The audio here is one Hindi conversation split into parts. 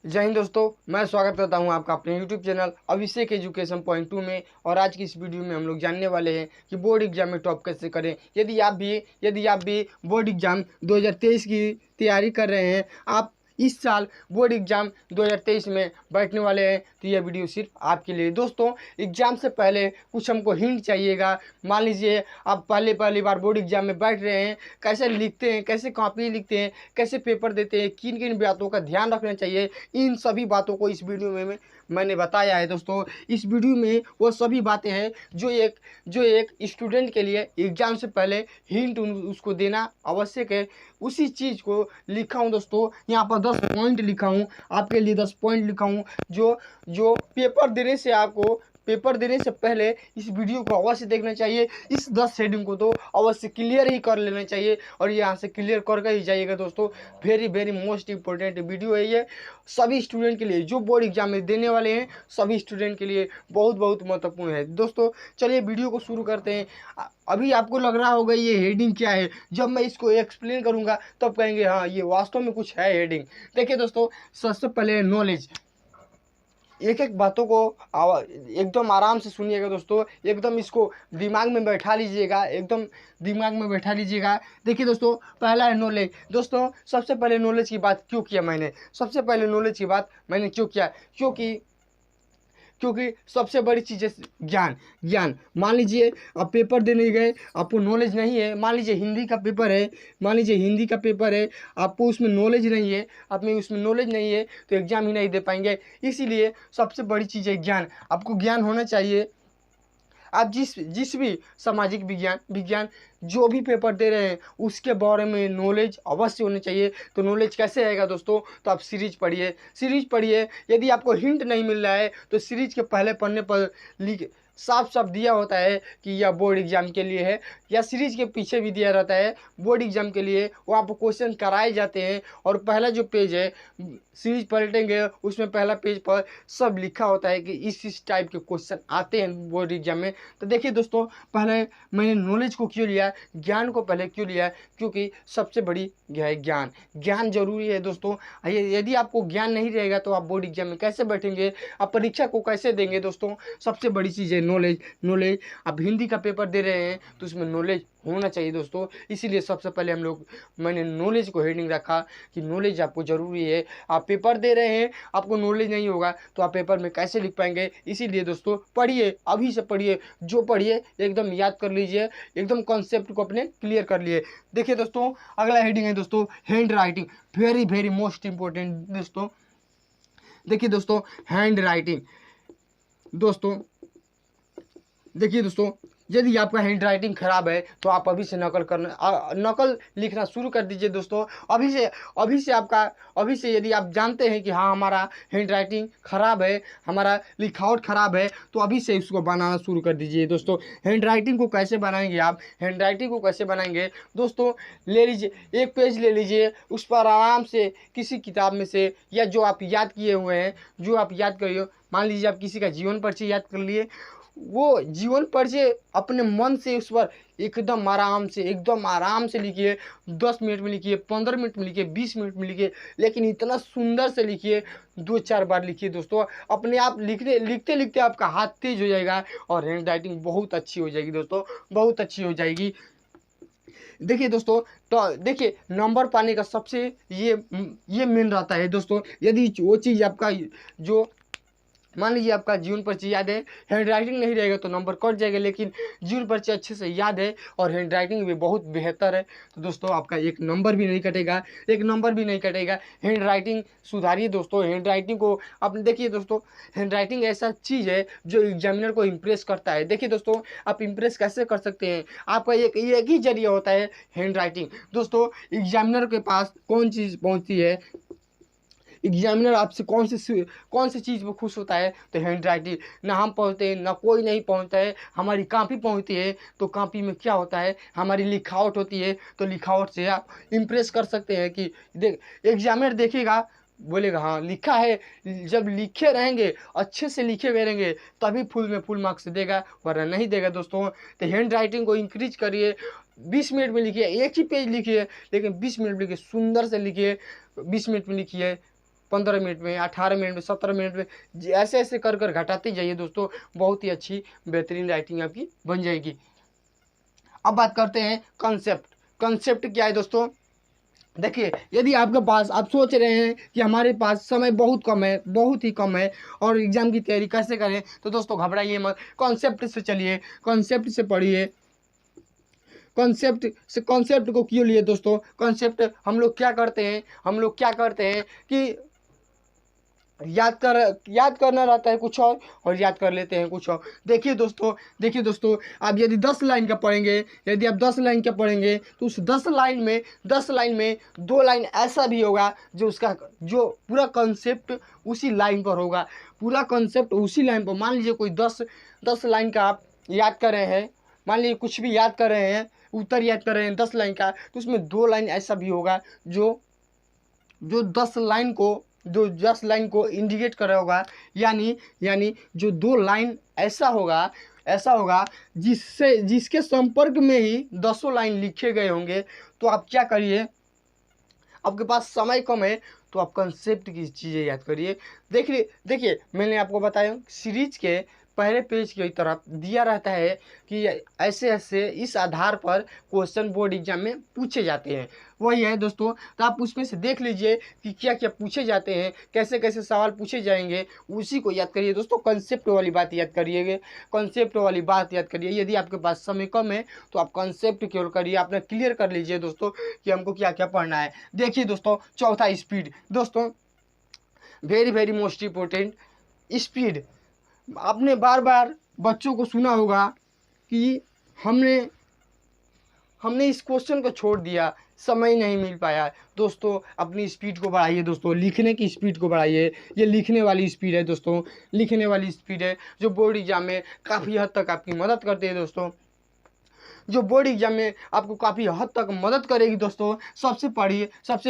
जय हिंद दोस्तों, मैं स्वागत करता हूं आपका अपने YouTube चैनल अभिषेक एजुकेशन पॉइंट 2 में। और आज की इस वीडियो में हम लोग जानने वाले हैं कि बोर्ड एग्जाम में टॉप कैसे करें। यदि आप भी बोर्ड एग्जाम 2023 की तैयारी कर रहे हैं, आप इस साल बोर्ड एग्जाम 2023 में बैठने वाले हैं, तो यह वीडियो सिर्फ आपके लिए। दोस्तों, एग्जाम से पहले कुछ हमको हिंट चाहिएगा। मान लीजिए आप पहली बार बोर्ड एग्जाम में बैठ रहे हैं, कैसे लिखते हैं, कैसे कॉपी लिखते हैं, कैसे पेपर देते हैं, किन किन बातों का ध्यान रखना चाहिए, इन सभी बातों को इस वीडियो में मैंने बताया है। दोस्तों, इस वीडियो में वो सभी बातें हैं जो एक स्टूडेंट के लिए एग्जाम से पहले हिंट उसको देना आवश्यक है। उसी चीज़ को लिखा हूँ दोस्तों, यहाँ पर 10 पॉइंट लिखा हूँ, आपके लिए 10 पॉइंट लिखा हूँ जो पेपर देने से पहले इस वीडियो को अवश्य देखना चाहिए। इस 10 हेडिंग को तो अवश्य क्लियर ही कर लेना चाहिए और यहाँ से क्लियर करके ही जाइएगा। दोस्तों, very very most important video है ये, सभी स्टूडेंट के लिए जो बोर्ड एग्जाम में देने वाले हैं, सभी स्टूडेंट के लिए बहुत बहुत महत्वपूर्ण है। दोस्तों, चलिए वीडियो को शुरू करते हैं। अभी आपको लग रहा होगा ये हेडिंग क्या है, जब मैं इसको एक्सप्लेन करूँगा तब कहेंगे हाँ ये वास्तव में कुछ है हेडिंग। देखिए दोस्तों, सबसे पहले नॉलेज। एक एक बातों को एकदम आराम से सुनिएगा दोस्तों, एकदम इसको दिमाग में बैठा लीजिएगा, एकदम दिमाग में बैठा लीजिएगा। देखिए दोस्तों, पहला है नॉलेज। दोस्तों, सबसे पहले नॉलेज की बात क्यों किया मैंने, क्योंकि सबसे बड़ी चीज़ है ज्ञान। मान लीजिए आप पेपर देने गए, आपको नॉलेज नहीं है। मान लीजिए हिंदी का पेपर है, आपको उसमें नॉलेज नहीं है, तो एग्ज़ाम ही नहीं दे पाएंगे। इसीलिए सबसे बड़ी चीज़ है ज्ञान। आपको ज्ञान होना चाहिए। आप जिस भी सामाजिक विज्ञान जो भी पेपर दे रहे हैं, उसके बारे में नॉलेज अवश्य होनी चाहिए। तो नॉलेज कैसे आएगा दोस्तों, तो आप सीरीज पढ़िए। यदि आपको हिंट नहीं मिल रहा है तो सीरीज के पहले पन्ने पर साफ साफ दिया होता है कि यह बोर्ड एग्जाम के लिए है, या सीरीज के पीछे भी दिया रहता है बोर्ड एग्जाम के लिए। वहाँ पर क्वेश्चन कराए जाते हैं और पहला जो पेज है, सीरीज पलटेंगे उसमें पहला पेज पर सब लिखा होता है कि इस टाइप के क्वेश्चन आते हैं बोर्ड एग्जाम में। तो देखिए दोस्तों, पहले मैंने नॉलेज को क्यों लिया, ज्ञान को पहले क्यों लिया, क्योंकि सबसे बड़ी है ज्ञान जरूरी है दोस्तों। यदि आपको ज्ञान नहीं रहेगा तो आप बोर्ड एग्जाम में कैसे बैठेंगे, आप परीक्षा को कैसे देंगे। दोस्तों, सबसे बड़ी चीज़ है नॉलेज। आप हिंदी का पेपर दे रहे हैं तो उसमें नॉलेज होना चाहिए दोस्तों। इसीलिए सबसे पहले मैंने नॉलेज को हेडिंग रखा कि नॉलेज आपको ज़रूरी है। आप पेपर दे रहे हैं, आपको नॉलेज नहीं होगा तो आप पेपर में कैसे लिख पाएंगे। इसीलिए दोस्तों पढ़िए, अभी से पढ़िए, जो पढ़िए एकदम याद कर लीजिए, एकदम कॉन्सेप्ट को अपने क्लियर कर लिए। देखिए दोस्तों, अगला हेडिंग है दोस्तों hand writing. Very very most important दोस्तों। देखिए दोस्तों, हैंड राइटिंग। देखिए दोस्तों, यदि आपका हैंड राइटिंग खराब है तो आप अभी से नकल लिखना शुरू कर दीजिए दोस्तों। अभी से यदि आप जानते हैं कि हाँ हमारा हैंड राइटिंग खराब है, हमारा लिखावट खराब है, तो अभी से इसको बनाना शुरू कर दीजिए दोस्तों। हैंड राइटिंग को कैसे बनाएंगे दोस्तों, ले लीजिए एक पेज ले लीजिए, उस पर आराम से किसी किताब में से, या जो आप याद किए हुए हैं, जो आप याद करिए। मान लीजिए आप किसी का जीवन परिचय याद कर लिए, वो जीवन परिचय अपने मन से उस पर एकदम आराम से लिखिए। 10 मिनट में लिखिए, 15 मिनट में लिखिए, 20 मिनट में लिखिए, लेकिन इतना सुंदर से लिखिए। 2-4 बार लिखिए दोस्तों, अपने आप लिखते लिखते आपका हाथ तेज हो जाएगा और हैंड राइटिंग बहुत अच्छी हो जाएगी दोस्तों, बहुत अच्छी हो जाएगी। देखिए दोस्तों, तो देखिए नंबर पाने का सबसे ये मेन रहता है दोस्तों। यदि वो चीज़ आपका जो मान लीजिए आपका जीवन परिचय याद है, हैंड राइटिंग नहीं रहेगा तो नंबर कट जाएगा, लेकिन जीवन परिचय अच्छे से याद है और हैंड राइटिंग भी बहुत बेहतर है तो दोस्तों आपका एक नंबर भी नहीं कटेगा। हैंड राइटिंग सुधारिए दोस्तों। हैंड राइटिंग को आपने देखिए दोस्तों, हैंड राइटिंग ऐसा चीज़ है जो एग्जामिनर को इम्प्रेस करता है। देखिए दोस्तों, आप इम्प्रेस कैसे कर सकते हैं, आपका एक ही जरिया होता है हैंड राइटिंग। दोस्तों, एग्जामिनर के पास कौन चीज़ पहुँचती है, एग्जामिनर आपसे कौन सी चीज़ पर खुश होता है, तो हैंड राइटिंग। ना हम पहुँचते हैं, ना कोई नहीं पहुँचता है, हमारी कॉपी पहुँचती है। तो कॉपी में क्या होता है, हमारी लिखावट होती है, तो लिखावट से आप इम्प्रेस कर सकते हैं कि एग्जामिनर देखेगा, बोलेगा हाँ लिखा है। जब लिखे रहेंगे, अच्छे से लिखे हुए रहेंगे, तभी फुल मार्क्स देगा, वरना नहीं देगा दोस्तों। तो हैंड राइटिंग को इंक्रीज करिए। 20 मिनट में लिखिए, एक ही पेज लिखिए, लेकिन 20 मिनट में लिखिए, सुंदर से लिखिए, 20 मिनट में लिखिए, 15 मिनट में, 18 मिनट में, 17 मिनट में, ऐसे ऐसे कर कर घटाते जाइए दोस्तों, बहुत ही अच्छी बेहतरीन राइटिंग आपकी बन जाएगी। अब बात करते हैं कंसेप्ट। कंसेप्ट क्या है दोस्तों? देखिए, यदि आपके पास, आप सोच रहे हैं कि हमारे पास समय बहुत कम है, बहुत ही कम है, और एग्जाम की तैयारी कैसे करें, तो दोस्तों घबराइए मत, कॉन्सेप्ट से चलिए, कॉन्सेप्ट से पढ़िए। कॉन्सेप्ट को क्यों लिए दोस्तों? कॉन्सेप्ट हम लोग क्या करते हैं कि याद करना रहता है कुछ और याद कर लेते हैं कुछ और। देखिए दोस्तों, आप यदि 10 लाइन का पढ़ेंगे, यदि आप 10 लाइन का पढ़ेंगे, तो उस 10 लाइन में 2 लाइन ऐसा भी होगा जो पूरा कॉन्सेप्ट उसी लाइन पर होगा, पूरा कॉन्सेप्ट उसी लाइन पर। मान लीजिए कोई 10 लाइन का आप याद कर रहे हैं, मान लीजिए कुछ भी याद कर रहे हैं, उत्तर याद कर रहे हैं 10 लाइन का, तो उसमें 2 लाइन ऐसा भी होगा जो 10 लाइन को इंडिकेट कर रहा होगा, यानी जो 2 लाइन ऐसा होगा जिसके संपर्क में ही 10 लाइन लिखे गए होंगे। तो आप क्या करिए, आपके पास समय कम है तो आप कंसेप्ट की चीज़ें याद करिए। देखिए मैंने आपको बताया सीरीज के पहले पेज की तरफ दिया रहता है कि ऐसे इस आधार पर क्वेश्चन बोर्ड एग्जाम में पूछे जाते हैं, वही है दोस्तों। तो आप उसमें से देख लीजिए कि क्या क्या पूछे जाते हैं, कैसे कैसे सवाल पूछे जाएंगे, उसी को याद करिए दोस्तों। कंसेप्ट वाली बात याद करिए। यदि आपके पास समय कम है तो आप कंसेप्ट केवल करिए, आपने क्लियर कर लीजिए दोस्तों कि हमको क्या क्या पढ़ना है। देखिए दोस्तों, चौथा स्पीड। दोस्तों very very most important, speed. आपने बार बार बच्चों को सुना होगा कि हमने इस क्वेश्चन को छोड़ दिया, समय नहीं मिल पाया। दोस्तों अपनी स्पीड को बढ़ाइए दोस्तों, लिखने की स्पीड को बढ़ाइए। ये लिखने वाली स्पीड है दोस्तों, लिखने वाली स्पीड है जो बोर्ड एग्जाम में काफ़ी हद तक आपकी मदद करती है दोस्तों, जो बोर्ड एग्जाम में आपको काफ़ी हद तक मदद करेगी दोस्तों। सबसे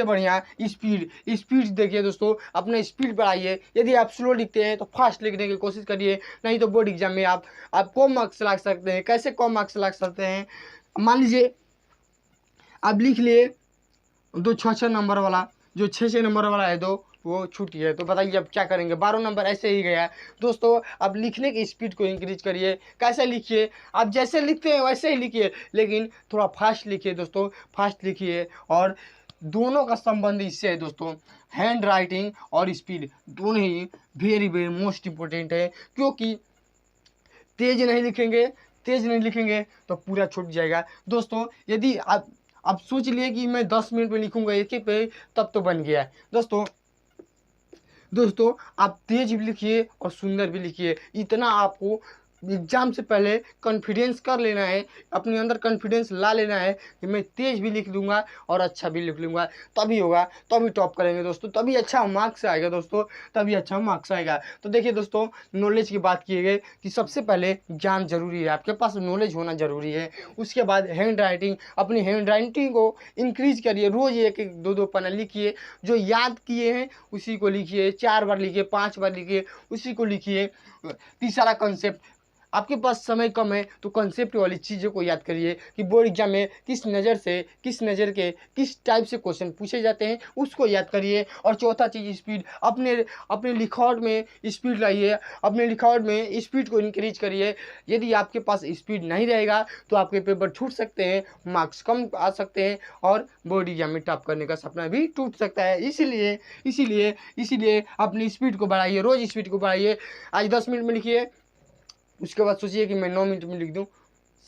बढ़िया स्पीड देखिए दोस्तों, अपना स्पीड बढ़ाइए। यदि आप स्लो लिखते हैं तो फास्ट लिखने की कोशिश करिए, नहीं तो बोर्ड एग्जाम में आप कम मार्क्स ला सकते हैं। कैसे कम मार्क्स ला सकते हैं? मान लीजिए आप लिख लिए 2 6 नंबर वाला, जो 6 नंबर वाला है दो, वो छूट है, तो बताइए अब क्या करेंगे? 12 नंबर ऐसे ही गया दोस्तों। अब लिखने की स्पीड को इंक्रीज करिए। कैसे लिखिए? आप जैसे लिखते हैं वैसे ही लिखिए, लेकिन थोड़ा फास्ट लिखिए दोस्तों, फास्ट लिखिए। और दोनों का संबंध इससे है दोस्तों, हैंड राइटिंग और स्पीड दोनों ही वेरी वेरी मोस्ट इम्पोर्टेंट है, क्योंकि तेज नहीं लिखेंगे तो पूरा छूट जाएगा दोस्तों। यदि आप सोच लिए कि मैं 10 मिनट में लिखूंगा एक ही पे, तब तो बन गया है दोस्तों। आप तेज भी लिखिए और सुंदर भी लिखिए। इतना आपको एग्जाम से पहले कॉन्फिडेंस कर लेना है, अपने अंदर कॉन्फिडेंस ला लेना है कि मैं तेज भी लिख लूँगा और अच्छा भी लिख लूँगा, तभी होगा, तभी टॉप करेंगे दोस्तों, तभी अच्छा मार्क्स आएगा दोस्तों, तभी अच्छा मार्क्स आएगा। तो देखिए दोस्तों, नॉलेज की बात की गई कि सबसे पहले ज्ञान जरूरी है, आपके पास नॉलेज होना जरूरी है। उसके बाद हैंड राइटिंग, अपनी हैंड राइटिंग को इंक्रीज करिए। रोज़ 1-1 2-2 पन्ना लिखिए, जो याद किए हैं उसी को लिखिए, 4 बार लिखिए, 5 बार लिखिए, उसी को लिखिए। तीसरा कंसेप्ट, आपके पास समय कम है तो कंसेप्ट वाली चीज़ों को याद करिए कि बोर्ड एग्जाम में किस नज़र के किस टाइप से क्वेश्चन पूछे जाते हैं, उसको याद करिए। और चौथा चीज़ स्पीड, अपने लिखावट में स्पीड लाइए, अपने लिखावट में स्पीड को इंक्रीज करिए। यदि आपके पास स्पीड नहीं रहेगा तो आपके पेपर छूट सकते हैं, मार्क्स कम आ सकते हैं और बोर्ड एग्जाम में टॉप करने का सपना भी टूट सकता है। इसीलिए अपनी स्पीड को बढ़ाइए, रोज़ स्पीड को बढ़ाइए। आज 10 मिनट में लिखिए, उसके बाद सोचिए कि मैं 9 मिनट में लिख दूं,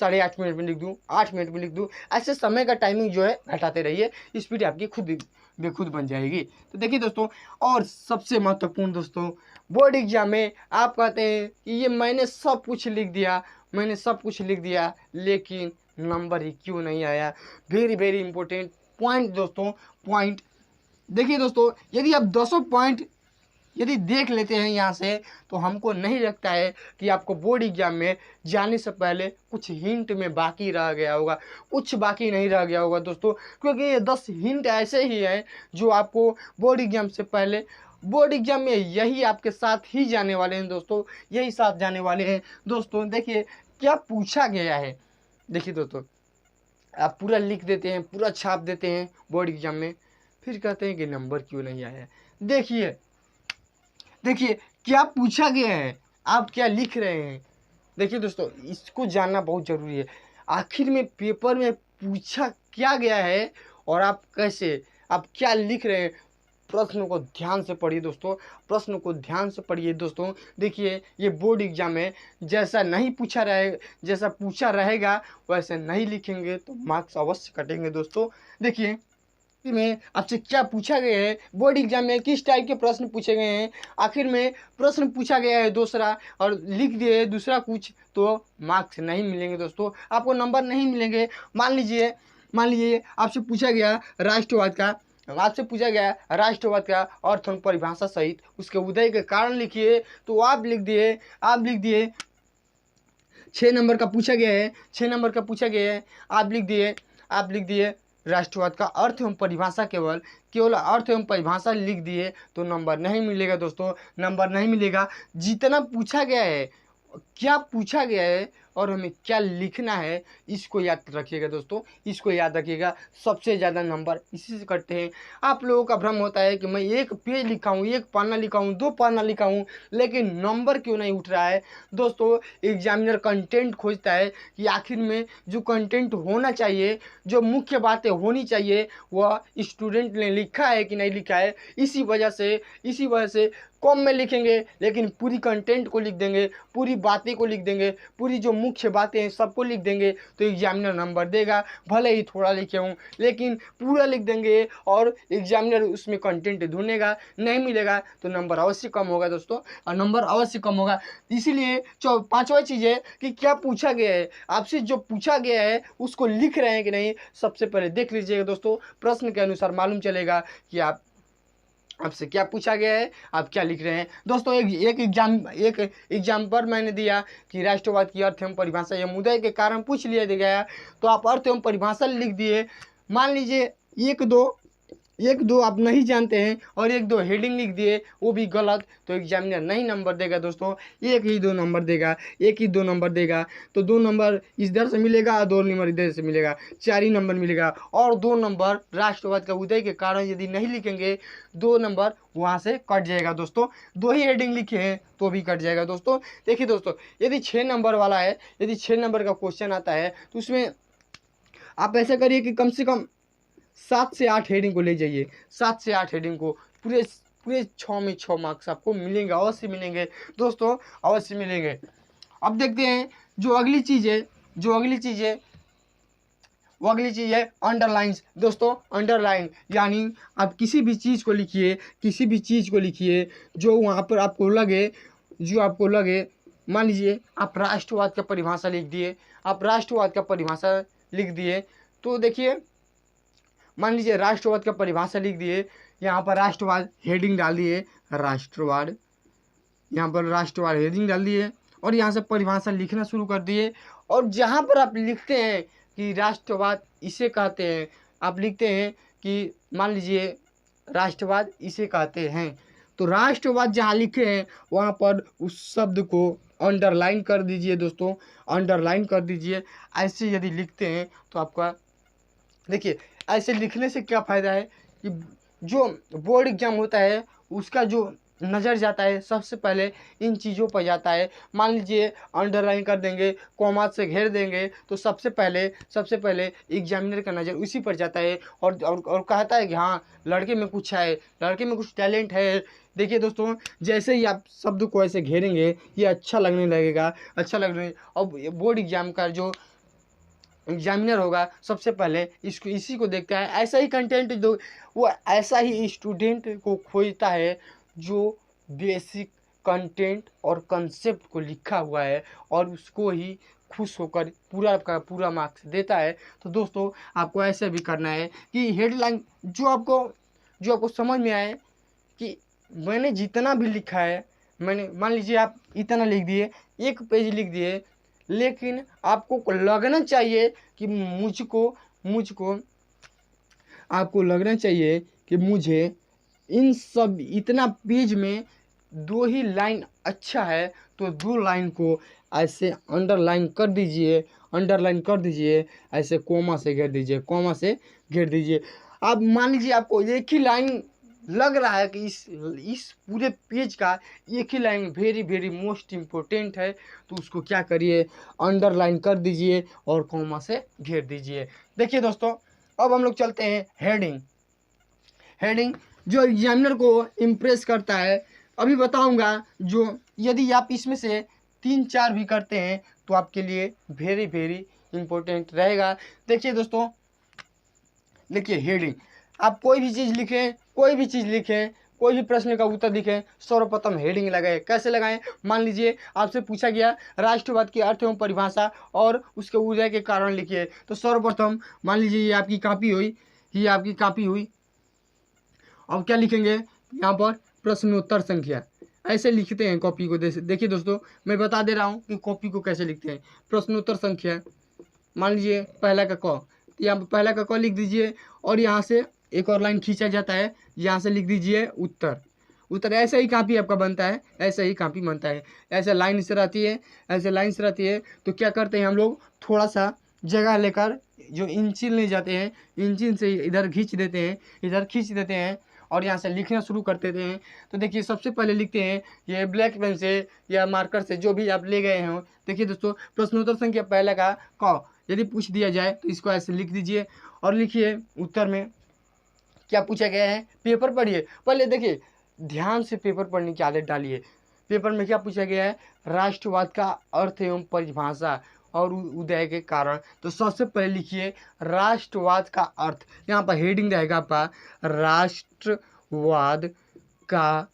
8.5 मिनट में लिख दूं, 8 मिनट में लिख दूं। ऐसे समय का टाइमिंग जो है घटाते रहिए, स्पीड आपकी खुद बन जाएगी। तो देखिए दोस्तों, और सबसे महत्वपूर्ण दोस्तों, बोर्ड एग्जाम में आप कहते हैं कि ये मैंने सब कुछ लिख दिया लेकिन नंबर ही क्यों नहीं आया। वेरी वेरी इंपॉर्टेंट पॉइंट दोस्तों, पॉइंट देखिए दोस्तों, यदि आप 10 पॉइंट यदि देख लेते हैं यहाँ से, तो हमको नहीं लगता है कि आपको बोर्ड एग्जाम में जाने से पहले कुछ हिंट में बाकी रह गया होगा, कुछ बाकी नहीं रह गया होगा दोस्तों, क्योंकि ये 10 हिंट ऐसे ही हैं जो आपको बोर्ड एग्जाम से पहले, बोर्ड एग्जाम में यही आपके साथ ही जाने वाले हैं दोस्तों, यही साथ जाने वाले हैं दोस्तों। देखिए क्या पूछा गया है। देखिए दोस्तों, आप पूरा लिख देते हैं, पूरा छाप देते हैं बोर्ड एग्जाम में, फिर कहते हैं कि नंबर क्यों नहीं आया। देखिए देखिए क्या पूछा गया है, आप क्या लिख रहे हैं। देखिए दोस्तों, इसको जानना बहुत ज़रूरी है। आखिर में पेपर में पूछा क्या गया है और आप कैसे, आप क्या लिख रहे हैं। प्रश्न को ध्यान से पढ़िए दोस्तों, प्रश्न को ध्यान से पढ़िए दोस्तों। देखिए ये बोर्ड एग्जाम है, जैसा नहीं पूछा रहे, जैसा पूछा रहेगा वैसे नहीं लिखेंगे तो मार्क्स अवश्य कटेंगे दोस्तों। देखिए में आपसे क्या पूछा गया है, बोर्ड एग्जाम में किस टाइप के प्रश्न पूछे गए हैं। आखिर में प्रश्न पूछा गया है दूसरा और लिख दिए दूसरा कुछ, तो मार्क्स नहीं मिलेंगे दोस्तों, आपको नंबर नहीं मिलेंगे। मान लीजिए आपसे पूछा गया राष्ट्रवाद का, आपसे पूछा गया राष्ट्रवाद का अर्थ और परिभाषा सहित उसके उदय के कारण लिखिए, तो आप लिख दिए 6 नंबर का पूछा गया है, 6 नंबर का पूछा गया है, आप लिख दिए राष्ट्रवाद का अर्थ एवं परिभाषा, केवल अर्थ एवं परिभाषा लिख दिए तो नंबर नहीं मिलेगा दोस्तों, नंबर नहीं मिलेगा। जितना पूछा गया है, क्या पूछा गया है और हमें क्या लिखना है, इसको याद रखिएगा दोस्तों, इसको याद रखिएगा। सबसे ज़्यादा नंबर इसी से कटते हैं। आप लोगों का भ्रम होता है कि मैं 1 पेज लिखा हूँ, 1 पन्ना लिखा हूँ, 2 पन्ना लिखा हूँ, लेकिन नंबर क्यों नहीं उठ रहा है। दोस्तों एग्जामिनर कंटेंट खोजता है कि आखिर में जो कंटेंट होना चाहिए, जो मुख्य बातें होनी चाहिए, वह स्टूडेंट ने लिखा है कि नहीं लिखा है। इसी वजह से कम में लिखेंगे लेकिन पूरी कंटेंट को लिख देंगे, पूरी बातें को लिख देंगे, पूरी जो मुख्य बातें हैं सबको लिख देंगे तो एग्जामिनर नंबर देगा। भले ही थोड़ा लिखे हूँ लेकिन पूरा लिख देंगे और एग्जामिनर उसमें कंटेंट ढूंढेगा, नहीं मिलेगा तो नंबर अवश्य कम होगा दोस्तों, और नंबर अवश्य कम होगा। इसीलिए 5वां चीज़ है कि क्या पूछा गया है, आपसे जो पूछा गया है उसको लिख रहे हैं कि नहीं, सबसे पहले देख लीजिएगा दोस्तों। प्रश्न के अनुसार मालूम चलेगा कि आपसे क्या पूछा गया है, आप क्या लिख रहे हैं दोस्तों। एक एग्जाम पर मैंने दिया कि राष्ट्रवाद की अर्थ एवं परिभाषा यह मुद्दे के कारण पूछ लिया गया, तो आप अर्थ एवं परिभाषा लिख दिए। मान लीजिए एक दो आप नहीं जानते हैं और 1-2 हेडिंग लिख दिए, वो भी गलत, तो एग्जामिनर नहीं नंबर देगा दोस्तों, 1 ही 2 नंबर देगा। तो 2 नंबर इधर से मिलेगा और 2 नंबर इधर से मिलेगा, 4 ही नंबर मिलेगा। और 2 नंबर राष्ट्रवाद का उदय के कारण यदि नहीं लिखेंगे, 2 नंबर वहाँ से कट जाएगा दोस्तों। 2 ही हेडिंग लिखे हैं तो भी कट जाएगा दोस्तों। देखिए दोस्तों, यदि 6 नंबर वाला है, यदि 6 नंबर का क्वेश्चन आता है तो उसमें आप ऐसा करिए कि कम से कम 7 से 8 हेडिंग को ले जाइए, 7 से 8 हेडिंग को, पूरे 6 में 6 मार्क्स आपको मिलेंगे, अवश्य मिलेंगे दोस्तों, अवश्य मिलेंगे। अब देखते हैं जो अगली चीज़ है अंडरलाइंस दोस्तों। अंडरलाइन यानी आप किसी भी चीज़ को लिखिए जो वहाँ पर आपको लगे। मान लीजिए आप राष्ट्रवाद का परिभाषा लिख दिए, तो देखिए मान लीजिए राष्ट्रवाद का परिभाषा लिख दिए, यहाँ पर राष्ट्रवाद हेडिंग डाल दिए, हेडिंग डाल दिए और यहाँ से परिभाषा लिखना शुरू कर दिए। और जहाँ पर आप लिखते हैं कि राष्ट्रवाद इसे कहते हैं, आप लिखते हैं कि मान लीजिए राष्ट्रवाद इसे कहते हैं, तो राष्ट्रवाद जहाँ लिखे हैं वहाँ पर उस शब्द को अंडरलाइन कर दीजिए दोस्तों, अंडरलाइन कर दीजिए। ऐसे यदि लिखते हैं तो आपका, देखिए ऐसे लिखने से क्या फ़ायदा है कि जो बोर्ड एग्जाम होता है उसका जो नज़र जाता है सबसे पहले इन चीज़ों पर जाता है। मान लीजिए अंडरलाइन कर देंगे, कॉमा से घेर देंगे, तो सबसे पहले एग्जामिनर का नज़र उसी पर जाता है और कहता है कि हाँ लड़के में कुछ है, लड़के में कुछ टैलेंट है। देखिए दोस्तों, जैसे ही आप शब्द को ऐसे घेरेंगे ये अच्छा लगने लगेगा, अब बोर्ड एग्जाम का जो एग्जामिनर होगा सबसे पहले इसी को देखता है। ऐसा ही कंटेंट वो ऐसा ही स्टूडेंट को खोजता है जो बेसिक कंटेंट और कंसेप्ट को लिखा हुआ है और उसको ही खुश होकर पूरा का पूरा मार्क्स देता है। तो दोस्तों आपको ऐसे भी करना है कि हेडलाइन जो आपको समझ में आए कि मैंने जितना भी लिखा है, मैंने मान लीजिए आप इतना लिख दिए, 1 पेज लिख दिए, लेकिन आपको लगना चाहिए कि आपको लगना चाहिए कि मुझे इन सब इतना पेज में 2 ही लाइन अच्छा है, तो 2 लाइन को ऐसे अंडरलाइन कर दीजिए, ऐसे कॉमा से घेर दीजिए। अब मान लीजिए आपको एक ही लाइन लग रहा है कि इस पूरे पेज का एक ही line very very most important है, तो उसको क्या करिए, अंडरलाइन कर दीजिए और कॉमा से घेर दीजिए। देखिए दोस्तों, अब हम लोग चलते हैं हेडिंग। हेडिंग जो एग्जामिनर को इम्प्रेस करता है, अभी बताऊंगा, जो यदि आप इसमें से 3-4 भी करते हैं तो आपके लिए वेरी वेरी इम्पोर्टेंट रहेगा। देखिए दोस्तों, देखिए हेडिंग, आप कोई भी चीज़ लिखें, कोई भी चीज़ लिखें, कोई भी प्रश्न का उत्तर लिखें, सर्वप्रथम हेडिंग लगाएं। कैसे लगाएं? मान लीजिए आपसे पूछा गया राष्ट्रवाद की अर्थ एवं परिभाषा और उसके उदय के कारण लिखिए, तो सर्वप्रथम मान लीजिए ये आपकी कॉपी हुई, ये आपकी कॉपी हुई। अब क्या लिखेंगे यहाँ पर? प्रश्नोत्तर संख्या, ऐसे लिखते हैं कॉपी को। देखिए दोस्तों, मैं बता दे रहा हूँ कि कॉपी को कैसे लिखते हैं। प्रश्नोत्तर संख्या, मान लीजिए पहला का क, यहाँ पर पहला का क लिख दीजिए और यहाँ से एक और लाइन खींचा जाता है, यहाँ से लिख दीजिए उत्तर। उत्तर ऐसे ही कॉपी आपका बनता है, ऐसे ही कॉपी बनता है, ऐसे लाइन से रहती है, ऐसे लाइन से रहती है। तो क्या करते हैं हम लोग, थोड़ा सा जगह लेकर जो इंचिन ले जाते हैं, इंचिन से इधर खींच देते हैं, इधर खींच देते हैं और यहाँ से लिखना शुरू कर देते हैं। तो देखिए सबसे पहले लिखते हैं ये ब्लैक पेन से या मार्कर से, जो भी आप ले गए हों। देखिए दोस्तों, प्रश्नोत्तर संख्या पहला का क यदि पूछ दिया जाए तो इसको ऐसे लिख दीजिए और लिखिए उत्तर में क्या पूछा गया है। पेपर पढ़िए पहले, देखिए ध्यान से पेपर पढ़ने की आदत डालिए। पेपर में क्या पूछा गया है? राष्ट्रवाद का अर्थ एवं परिभाषा और उदय के कारण। तो सबसे पहले लिखिए राष्ट्रवाद का अर्थ, यहाँ पर हेडिंग रहेगा आपका राष्ट्रवाद का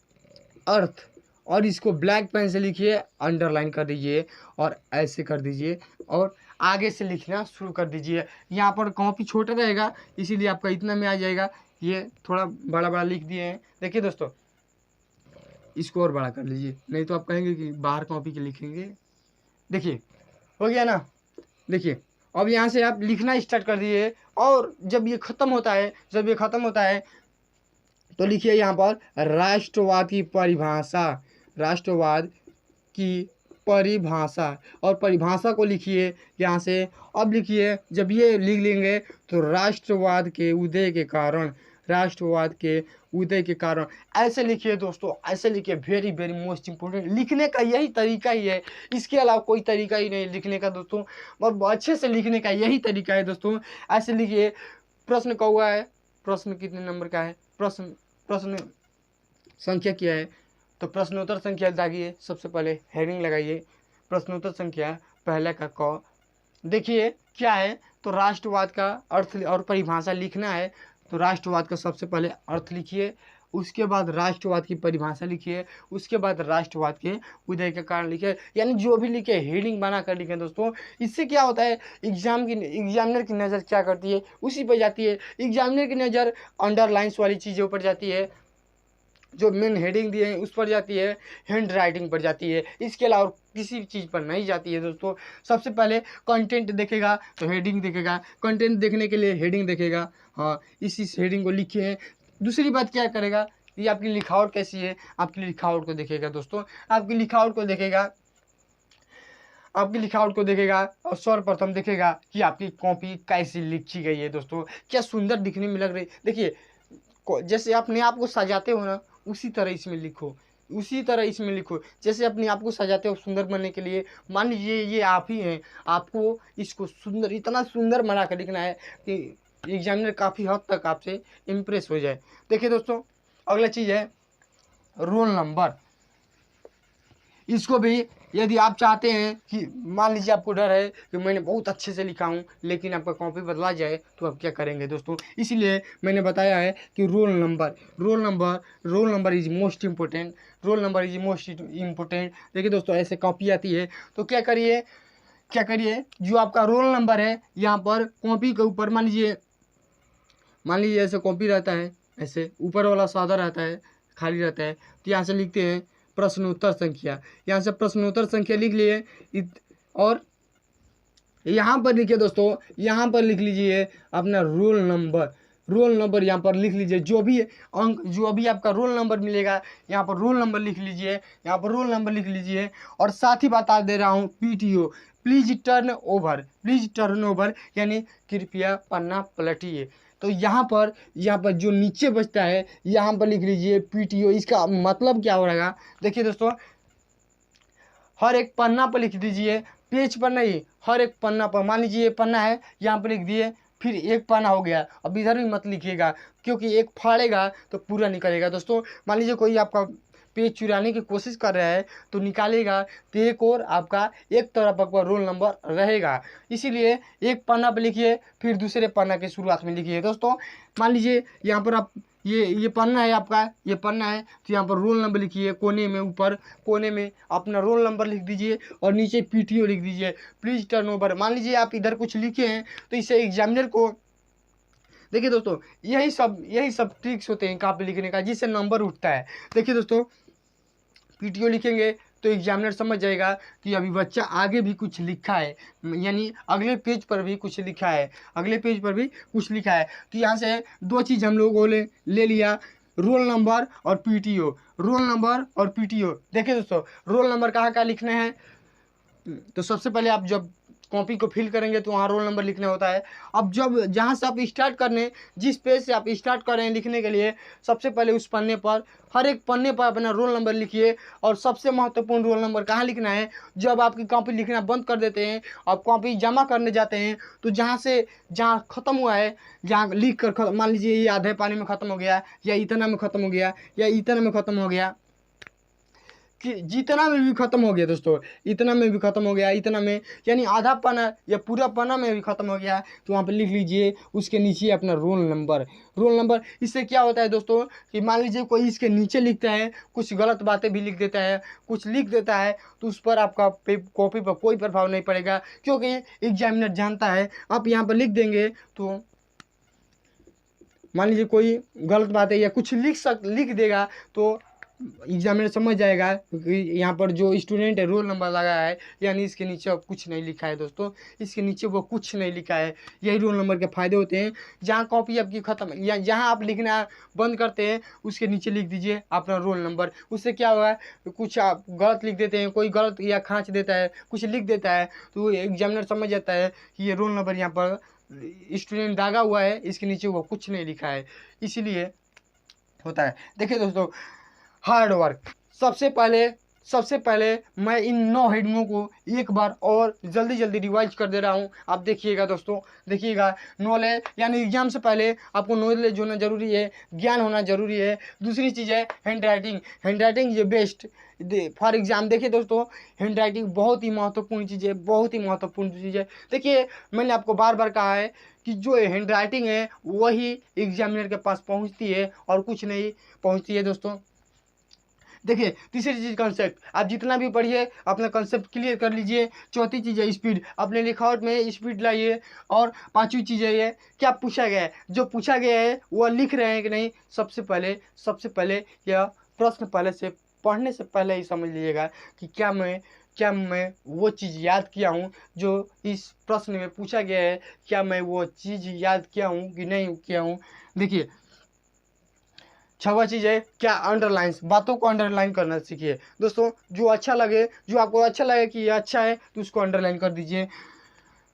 अर्थ, और इसको ब्लैक पेन से लिखिए, अंडरलाइन कर दीजिए और ऐसे कर दीजिए और आगे से लिखना शुरू कर दीजिए। यहाँ पर कॉपी छोटा रहेगा इसीलिए आपका इतना में आ जाएगा, ये थोड़ा बड़ा बड़ा लिख दिए हैं। देखिए दोस्तों, इसको और बड़ा कर लीजिए, नहीं तो आप कहेंगे कि बाहर कॉपी के लिखेंगे। देखिए हो गया ना। देखिए अब यहाँ से आप लिखना स्टार्ट कर दीजिए और जब ये ख़त्म होता है तो लिखिए यहाँ पर राष्ट्रवाद की परिभाषा, राष्ट्रवाद की परिभाषा, और परिभाषा को लिखिए यहाँ से। अब लिखिए, जब ये लिख लेंगे तो राष्ट्रवाद के उदय के कारण, राष्ट्रवाद के उदय के कारण, ऐसे लिखिए दोस्तों, ऐसे लिखिए। वेरी वेरी मोस्ट इम्पोर्टेंट, लिखने का यही तरीका ही है, इसके अलावा कोई तरीका ही नहीं लिखने का दोस्तों। बहुत अच्छे से लिखने का यही तरीका है दोस्तों, ऐसे लिखिए। प्रश्न का हुआ है, प्रश्न कितने नंबर का है, प्रश्न संख्या क्या है, तो प्रश्नोत्तर संख्या दागिए। सबसे पहले हेडिंग लगाइए प्रश्नोत्तर संख्या पहले का क। देखिए क्या है, तो राष्ट्रवाद का अर्थ और परिभाषा लिखना है, तो राष्ट्रवाद का सबसे पहले अर्थ लिखिए, उसके बाद राष्ट्रवाद की परिभाषा लिखिए, उसके बाद राष्ट्रवाद के उदय के कारण लिखिए। यानी जो भी लिखे हेडिंग बना कर लिखें दोस्तों। इससे क्या होता है, एग्जामिनर की नज़र क्या करती है, उसी पर जाती है। एग्जामिनर की नज़र अंडरलाइंस वाली चीज़ों पर जाती है, जो मेन हेडिंग दिए हैं उस पर जाती है, हैंड राइटिंग पर जाती है, इसके अलावा किसी भी चीज़ पर नहीं जाती है दोस्तों। सबसे पहले कंटेंट देखेगा तो हेडिंग देखेगा, कंटेंट देखने के लिए हेडिंग देखेगा। हाँ, इस हेडिंग को लिखे हैं। दूसरी बात क्या करेगा, ये आपकी लिखावट कैसी है, आपकी लिखावट को देखेगा दोस्तों, आपकी लिखावट को देखेगा, आपकी लिखावट को देखेगा और सर्वप्रथम देखेगा कि आपकी कॉपी कैसी लिखी गई है दोस्तों, क्या सुंदर दिखने में लग रही। देखिए जैसे अपने आप को सजाते हो ना, उसी तरह इसमें लिखो, उसी तरह इसमें लिखो। जैसे अपने आप को सजाते हो सुंदर बनने के लिए, मान लीजिए ये आप ही हैं, आपको इसको सुंदर, इतना सुंदर बना कर लिखना है कि एग्जामिनर काफ़ी हद तक आपसे इम्प्रेस हो जाए। देखिए दोस्तों, अगला चीज़ है रोल नंबर। इसको भी यदि आप चाहते हैं कि मान लीजिए आपको डर है कि मैंने बहुत अच्छे से लिखा हूँ लेकिन आपका कॉपी बदला जाए, तो आप क्या करेंगे दोस्तों, इसलिए मैंने बताया है कि roll number is most important, roll number is most important. देखिए दोस्तों, ऐसे कॉपी आती है तो क्या करिए, जो आपका रोल नंबर है यहाँ पर कॉपी के ऊपर, मान लीजिए ऐसे कॉपी रहता है, ऐसे ऊपर वाला सादा रहता है, खाली रहता है, तो यहाँ से लिखते हैं प्रश्नोत्तर संख्या। यहाँ से प्रश्नोत्तर संख्या लिख लिए और यहाँ पर लिखिए दोस्तों, यहाँ पर लिख लीजिए अपना रोल नंबर यहाँ पर लिख लीजिए। जो भी अंक, जो भी आपका रोल नंबर मिलेगा यहाँ पर रोल नंबर लिख लीजिए, यहाँ पर रोल नंबर लिख लीजिए। और साथ ही बता दे रहा हूँ PTO, प्लीज टर्न ओवर, यानी कृपया पन्ना पलटिए। तो यहाँ पर जो नीचे बचता है यहाँ पर लिख लीजिए PTO। इसका मतलब क्या हो रहेगा, देखिए दोस्तों, हर एक पन्ना पर लिख दीजिए, पेज पर नहीं, हर एक पन्ना पर। मान लीजिए ये पन्ना है, यहाँ पर लिख दिए, फिर एक पन्ना हो गया। अब इधर भी मत लिखिएगा, क्योंकि एक फाड़ेगा तो पूरा निकलेगा। दोस्तों मान लीजिए कोई आपका पेज चुराने की कोशिश कर रहा है तो निकालेगा, तो एक और आपका एक तरफ पर रोल नंबर रहेगा। इसीलिए एक पन्ना पर लिखिए, फिर दूसरे पन्ना के शुरुआत में लिखिए। दोस्तों मान लीजिए यहाँ पर आप ये पन्ना है आपका, ये पन्ना है, तो यहाँ पर रोल नंबर लिखिए, कोने में, ऊपर कोने में अपना रोल नंबर लिख दीजिए और नीचे PTO लिख दीजिए, प्लीज टर्न ओवर। मान लीजिए आप इधर कुछ लिखे हैं तो इसे एग्जामिनर को, देखिए दोस्तों यही सब ट्रिक्स होते हैं कॉपी लिखने का, जिससे नंबर उठता है। देखिए दोस्तों PTO लिखेंगे तो एग्जामिनर समझ जाएगा कि अभी बच्चा आगे भी कुछ लिखा है, यानी अगले पेज पर भी कुछ लिखा है, अगले पेज पर भी कुछ लिखा है। तो यहाँ से दो चीज़ हम लोगों ने ले लिया, रोल नंबर और PTO, रोल नंबर और PTO। देखिए दोस्तों रोल नंबर कहाँ लिखने हैं, तो सबसे पहले आप जब कॉपी को फिल करेंगे तो वहाँ रोल नंबर लिखना होता है। अब जब जहाँ से आप स्टार्ट करने, जिस पेज से आप स्टार्ट कर रहे हैं लिखने के लिए, सबसे पहले उस पन्ने पर, हर एक पन्ने पर अपना रोल नंबर लिखिए। और सबसे महत्वपूर्ण रोल नंबर कहाँ लिखना है, जब आपकी कॉपी लिखना बंद कर देते हैं और कॉपी जमा करने जाते हैं, तो जहाँ ख़त्म हुआ है, जहाँ लिख कर, मान लीजिए ये आधे पानी में ख़त्म हो गया, या इतना में ख़त्म हो गया, या इतना में ख़त्म हो गया, कि जितना में भी ख़त्म हो गया दोस्तों, इतना में भी ख़त्म हो गया, इतना में, यानी आधा पन्ना या पूरा पन्ना में भी ख़त्म हो गया, तो वहाँ पे लिख लीजिए उसके नीचे अपना रोल नंबर। रोल नंबर, इससे क्या होता है दोस्तों कि मान लीजिए कोई इसके नीचे लिखता है, कुछ गलत बातें भी लिख देता है, कुछ लिख देता है, तो उस पर आपका कॉपी पर कोई प्रभाव नहीं पड़ेगा, क्योंकि एग्जामिनर जानता है। आप यहाँ पर लिख देंगे तो मान लीजिए कोई गलत बात है या कुछ लिख देगा तो एग्जामिनर समझ जाएगा कि यहाँ पर जो स्टूडेंट है रोल नंबर लगाया है, यानी इसके नीचे कुछ नहीं लिखा है। दोस्तों इसके नीचे वो कुछ नहीं लिखा है, यही रोल नंबर के फ़ायदे होते हैं। जहाँ कॉपी आपकी ख़त्म, या जहाँ आप लिखना बंद करते हैं उसके नीचे लिख दीजिए अपना रोल नंबर। उससे क्या होगा, कुछ आप गलत लिख देते हैं, कोई गलत या खाँच देता है, कुछ लिख देता है, तो एग्जामिनर समझ जाता है कि ये रोल नंबर यहाँ पर स्टूडेंट दागा हुआ है, इसके नीचे वो कुछ नहीं लिखा है, इसीलिए होता है। देखिए दोस्तों हार्ड वर्क, सबसे पहले मैं इन 9 हेडिंगों को एक बार और जल्दी रिवाइज कर दे रहा हूँ। आप देखिएगा दोस्तों, देखिएगा, नॉलेज, यानी एग्जाम से पहले आपको नॉलेज होना जरूरी है, ज्ञान होना जरूरी है। दूसरी चीज़ है हैंड राइटिंग ये बेस्ट फॉर एग्जाम। देखिए दोस्तों हैंड राइटिंग बहुत ही महत्वपूर्ण चीज़ है, बहुत ही महत्वपूर्ण चीज़ है। देखिए मैंने आपको बार बार कहा है कि जो हैंड राइटिंग है वही एग्जामिनर के पास पहुँचती है और कुछ नहीं पहुँचती है। दोस्तों देखिए तीसरी चीज़ कंसेप्ट, आप जितना भी पढ़िए अपना कंसेप्ट क्लियर कर लीजिए। चौथी चीज़ है स्पीड, अपने लिखावट में स्पीड लाइए। और पांचवी चीज़ है ये, क्या पूछा गया है, जो पूछा गया है वो लिख रहे हैं कि नहीं। सबसे पहले यह प्रश्न पहले से पढ़ने से पहले ही समझ लीजिएगा कि क्या मैं वो चीज़ याद किया हूँ जो इस प्रश्न में पूछा गया है, क्या मैं वो चीज़ याद किया हूँ कि नहीं किया हूँ। देखिए छठवां चीज़ है क्या, अंडरलाइंस, बातों को अंडरलाइन करना सीखिए। दोस्तों जो अच्छा लगे, जो आपको अच्छा लगे कि ये अच्छा है तो उसको अंडरलाइन कर दीजिए।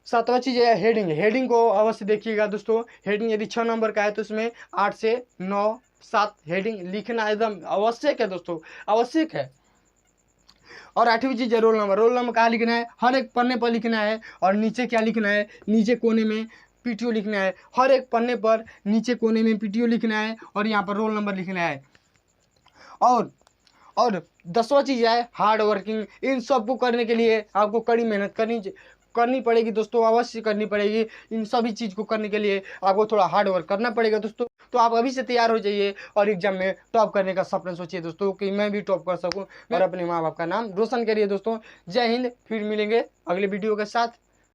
सातवां चीज़ है हेडिंग को अवश्य देखिएगा। दोस्तों हेडिंग यदि 6 नंबर का है तो उसमें 8 से 9 7 हेडिंग लिखना एकदम आवश्यक है दोस्तों, आवश्यक है। और 8वीं चीज़ है रोल नंबर कहाँ लिखना है, हर एक पन्ने पर लिखना है। और नीचे क्या लिखना है, नीचे कोने में PTO लिखना है, हर एक पन्ने पर नीचे कोने में PTO लिखना है और यहाँ पर रोल नंबर लिखना है। और 10वां चीज़ है हार्ड वर्किंग। इन सब को करने के लिए आपको कड़ी मेहनत करनी पड़ेगी दोस्तों, अवश्य करनी पड़ेगी। इन सभी चीज़ को करने के लिए आपको थोड़ा हार्ड वर्क करना पड़ेगा दोस्तों। तो आप अभी से तैयार हो जाइए और एग्जाम में टॉप करने का सपना सोचिए दोस्तों कि मैं भी टॉप कर सकूं और अपने माँ बाप का नाम रोशन करिए दोस्तों। जय हिंद, फिर मिलेंगे अगले वीडियो के साथ।